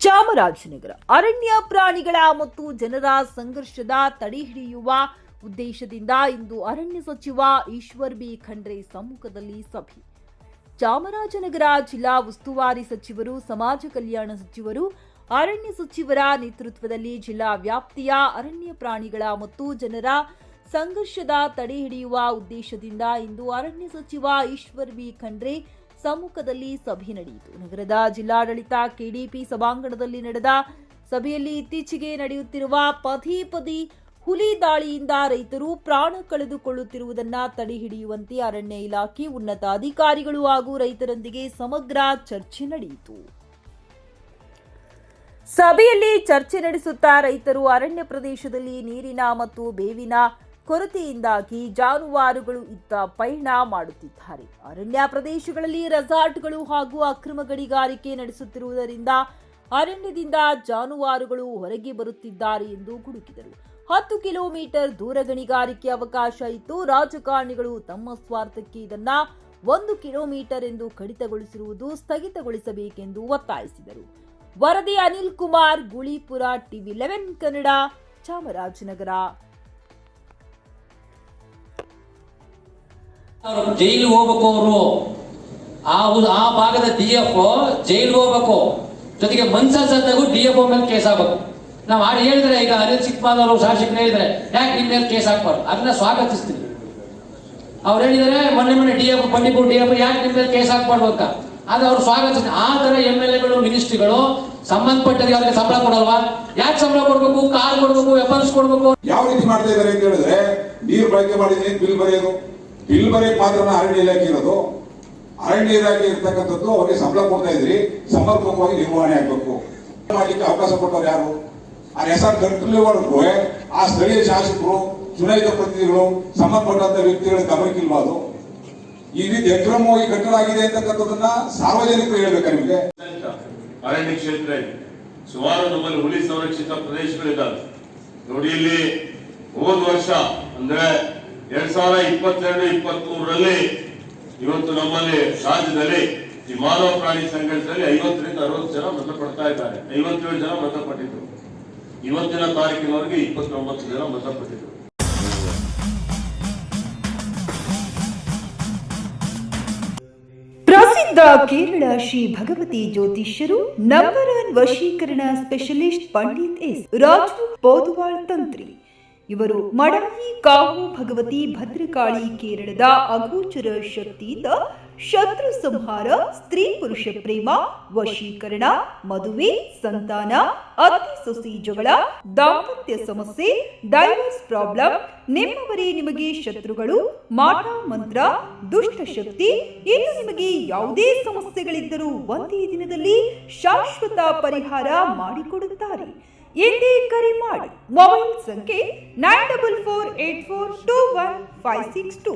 ಚಾಮರಾಜನಗರ ಅರಣ್ಯ ಪ್ರಾಣಿಗಳ ಮತ್ತು ಜನರ ಸಂಘರ್ಷದ ತಡೆಹಿಡಿಯುವ ಉದ್ದೇಶದಿಂದ ಇಂದು ಅರಣ್ಯ ಸಚಿವ ಈಶ್ವರ್ ಬಿ ಖಂಡ್ರೆ ಸಮ್ಮುಖದಲ್ಲಿ ಸಭೆ. ಚಾಮರಾಜನಗರ ಜಿಲ್ಲಾ ಉಸ್ತುವಾರಿ ಸಚಿವರು, ಸಮಾಜ ಕಲ್ಯಾಣ ಸಚಿವರು, ಅರಣ್ಯ ಸಚಿವರ ನೇತೃತ್ವದಲ್ಲಿ ಜಿಲ್ಲಾ ವ್ಯಾಪ್ತಿಯ ಅರಣ್ಯ ಪ್ರಾಣಿಗಳ ಮತ್ತು ಜನರ ಸಂಘರ್ಷದ ತಡೆಹಿಡಿಯುವ ಉದ್ದೇಶದಿಂದ ಇಂದು ಅರಣ್ಯ ಸಚಿವ ಈಶ್ವರ್ ಬಿ ಖಂಡ್ರೆ ಸಮ್ಮುಖದಲ್ಲಿ ಸಭೆ ನಡೆಯಿತು. ನಗರದ ಜಿಲ್ಲಾಡಳಿತ ಕೆಡಿಪಿ ಸಭಾಂಗಣದಲ್ಲಿ ನಡೆದ ಸಭೆಯಲ್ಲಿ ಇತ್ತೀಚೆಗೆ ನಡೆಯುತ್ತಿರುವ ಪದೇ ಹುಲಿ ದಾಳಿಯಿಂದ ರೈತರು ಪ್ರಾಣ ಕಳೆದುಕೊಳ್ಳುತ್ತಿರುವುದನ್ನು ತಡೆಹಿಡಿಯುವಂತೆ ಅರಣ್ಯ ಇಲಾಖೆ ಉನ್ನತ ಅಧಿಕಾರಿಗಳು ಹಾಗೂ ರೈತರೊಂದಿಗೆ ಸಮಗ್ರ ಚರ್ಚೆ ನಡೆಯಿತು. ಸಭೆಯಲ್ಲಿ ಚರ್ಚೆ ನಡೆಸುತ್ತಾ ರೈತರು ಅರಣ್ಯ ಪ್ರದೇಶದಲ್ಲಿ ನೀರಿನ ಮತ್ತು ಬೇವಿನ ಕೊರತೆಯಿಂದಾಗಿ ಜಾನುವಾರುಗಳು ಇತ್ತ ಪಯಣ ಮಾಡುತ್ತಿದ್ದಾರೆ. ಅರಣ್ಯ ಪ್ರದೇಶಗಳಲ್ಲಿ ರೆಸಾರ್ಟ್ಗಳು ಹಾಗೂ ಅಕ್ರಮ ಗಣಿಗಾರಿಕೆ ನಡೆಸುತ್ತಿರುವುದರಿಂದ ಅರಣ್ಯದಿಂದ ಜಾನುವಾರುಗಳು ಹೊರಗೆ ಬರುತ್ತಿದ್ದಾರೆ ಎಂದು ಗುಡುಗಿದರು. 10 ಕಿಲೋಮೀಟರ್ ದೂರ ಗಣಿಗಾರಿಕೆ ಅವಕಾಶ ಇತ್ತು. ರಾಜಕಾರಣಿಗಳು ತಮ್ಮ ಸ್ವಾರ್ಥಕ್ಕೆ ಇದನ್ನ 1 ಕಿಲೋಮೀಟರ್ ಎಂದು ಕಡಿತಗೊಳಿಸಿರುವುದು ಸ್ಥಗಿತಗೊಳಿಸಬೇಕೆಂದು ಒತ್ತಾಯಿಸಿದರು. ವರದಿ ಅನಿಲ್ ಕುಮಾರ್, ಗುಳಿಪುರ, ಟಿವಿ 11 ಕನ್ನಡ, ಚಾಮರಾಜನಗರ. ಜೈಲು ಹೋಗ್ಬೇಕು. ಅವರು ಆ ಭಾಗದ DF ಜೈಲು ಹೋಗ್ಬೇಕು. ಜೊತೆಗೆ ಮನ್ಸಲ್ಸದ್ದಾಗೂ DF ಮೇಲೆ ಕೇಸ್ ಆಗ್ಬೇಕು. ನಾವು ಆಡು ಹೇಳಿದ್ರೆ, ಈಗ ಅನಿಲ್ ಚಿಕ್ಕಮಾದವರು ಶಾಸಕರು ಹೇಳಿದ್ರೆ ಯಾಕೆ ನಿಮ್ಮ ಮೇಲೆ ಕೇಸ್ ಹಾಕ್ಬಾರ್ದು, ಅದನ್ನ ಸ್ವಾಗತಿಸ್ತೀವಿ. ಅವ್ರು ಹೇಳಿದರೆ ಮೊನ್ನೆ DF ಬಂಡೀಪುರ DF ಯಾಕೆ ನಿಮ್ಮ ಮೇಲೆ ಕೇಸ್ ಹಾಕ್ಬಾರ್ದು ಅಂತ, ಅದು ಅವ್ರು ಸ್ವಾಗತಿಸ್ತೀವಿ. ಆ ತರ MLAಗಳು, ಮಿನಿಸ್ಟ್ರಿಗಳು ಸಂಬಂಧಪಟ್ಟರಿಗೆ ಅವ್ರಿಗೆ ಸಂಬಳ ಕೊಡಲ್ವಾ? ಯಾಕೆ ಸಂಬಳ ಕೊಡ್ಬೇಕು? ಕಾರ್ ಕೊಡ್ಬೇಕು, ವೆಪನ್ಸ್ ಕೊಡ್ಬೇಕು? ಯಾವ ರೀತಿ ಮಾಡ್ತಾ ಇದ್ದಾರೆ ಅಂತ ಹೇಳಿದ್ರೆ, ನೀರು ಬಳಕೆ ಮಾಡಿದ್ರೆ ಬಿಲ್ ಬರೆಯೋದು, ಬಿಲ್ ಬರೆಯಕ್ ಮಾತ್ರ ಅರಣ್ಯ ಇಲಾಖೆ ಇರೋದು. ಅರಣ್ಯ ಇಲಾಖೆ ಇರ್ತಕ್ಕಂಥದ್ದು ಅವರಿಗೆ ಸಂಬಳ ಕೊಡ್ತಾ ಇದ್ರಿ, ಸಮರ್ಪಕವಾಗಿ ನಿರ್ವಹಣೆ ಆಗ್ಬೇಕು. ಮಾಡ್ಲಿಕ್ಕೆ ಅವಕಾಶ ಕೊಟ್ಟವ್ರು ಯಾರು? ಆ ರೆಸಾರ್ಟ್ ಕಂಟ್ರೋಲ್ವರೆಗೂ ಆ ಸ್ಥಳೀಯ ಶಾಸಕರು, ಚುನಾಯಿತ ಪ್ರತಿನಿಧಿಗಳು, ಸಂಬಂಧಪಟ್ಟಂತ ವ್ಯಕ್ತಿಗಳ ಗಮನಕ್ಕಿಲ್ವಾದು. ಈ ರೀತಿ ಅಕ್ರಮವಾಗಿ ಕಟ್ಟಡ ಆಗಿದೆ ಅಂತಕ್ಕಂಥದನ್ನ ಸಾರ್ವಜನಿಕರು ಹೇಳ್ಬೇಕಾ ನಿಮಗೆ? ಅರಣ್ಯ ಕ್ಷೇತ್ರ ಇದೆ, ಸುಮಾರು ನಮ್ಮಲ್ಲಿ ಹುಲಿ ಸಂರಕ್ಷಿತ ಪ್ರದೇಶಗಳಿದ್ದಾವೆ. ನೋಡಿ, ಇಲ್ಲಿ ಹೋದ ವರ್ಷ ಅಂದ್ರೆ 2022-23ರಲ್ಲಿ ಇವತ್ತು ನಮ್ಮಲ್ಲಿ ರಾಜ್ಯದಲ್ಲಿ ಈ ಮಾನವ ಪ್ರಾಣಿ ಸಂಘರ್ಷದಲ್ಲಿ 50 ರಿಂದ 60 ಜನ ಮೃತಪಡ್ತಾ ಇದ್ದಾರೆ. 57 ಜನ ಮೃತಪಟ್ಟಿದ್ರು. ಇವತ್ತಿನ ತಾರೀಕಿನವರೆಗೆ 29 ಜನ ಮೃತಪಟ್ಟಿದ್ರು. ಪ್ರಸಿದ್ಧ ಕೇರಳ ಶ್ರೀ ಭಗವತಿ ಜ್ಯೋತಿಷ್ಯರು, ನಂಬರ್ 1 ವಶೀಕರಣ ಸ್ಪೆಷಲಿಸ್ಟ್ ಪಂಡಿತ್ ಎಸ್ ರಾಜು ಪೋದ್ವಾಳ್ ತಂತ್ರಿ. ಇವರು ಮಡಾಯಿ ಕಾವು ಭಗವತಿ ಭದ್ರಕಾಳಿ ಕೇರಳದ ಅಗೋಚರ ಶಕ್ತಿಯಿಂದ ಶತ್ರು ಸಂಹಾರ, ಸ್ತ್ರೀ ಪುರುಷ ಪ್ರೇಮ, ವಶೀಕರಣ, ಮದುವೆ, ಸಂತಾನ, ಅತ್ತೆ ಸೊಸಿ ಜಗಳ, ದಾಂಪತ್ಯ ಸಮಸ್ಯೆ, ಡೈವರ್ಸ್ ಪ್ರಾಬ್ಲಮ್, ನಿಮ್ಮವರೇ ನಿಮಗೆ ಶತ್ರುಗಳು, ಮಾಟ ಮಂತ್ರ, ದುಷ್ಟ ಶಕ್ತಿ, ಇನ್ನು ನಿಮಗೆ ಯಾವುದೇ ಸಮಸ್ಯೆಗಳಿದ್ದರೂ ಒಂದೇ ದಿನದಲ್ಲಿ ಶಾಶ್ವತ ಪರಿಹಾರ ಮಾಡಿಕೊಡುತ್ತಾರೆ. ಎಂದೇ ಕರೆ ಮಾಡಿ. ಮೊಬೈಲ್ ಸಂಖ್ಯೆ 9448421562.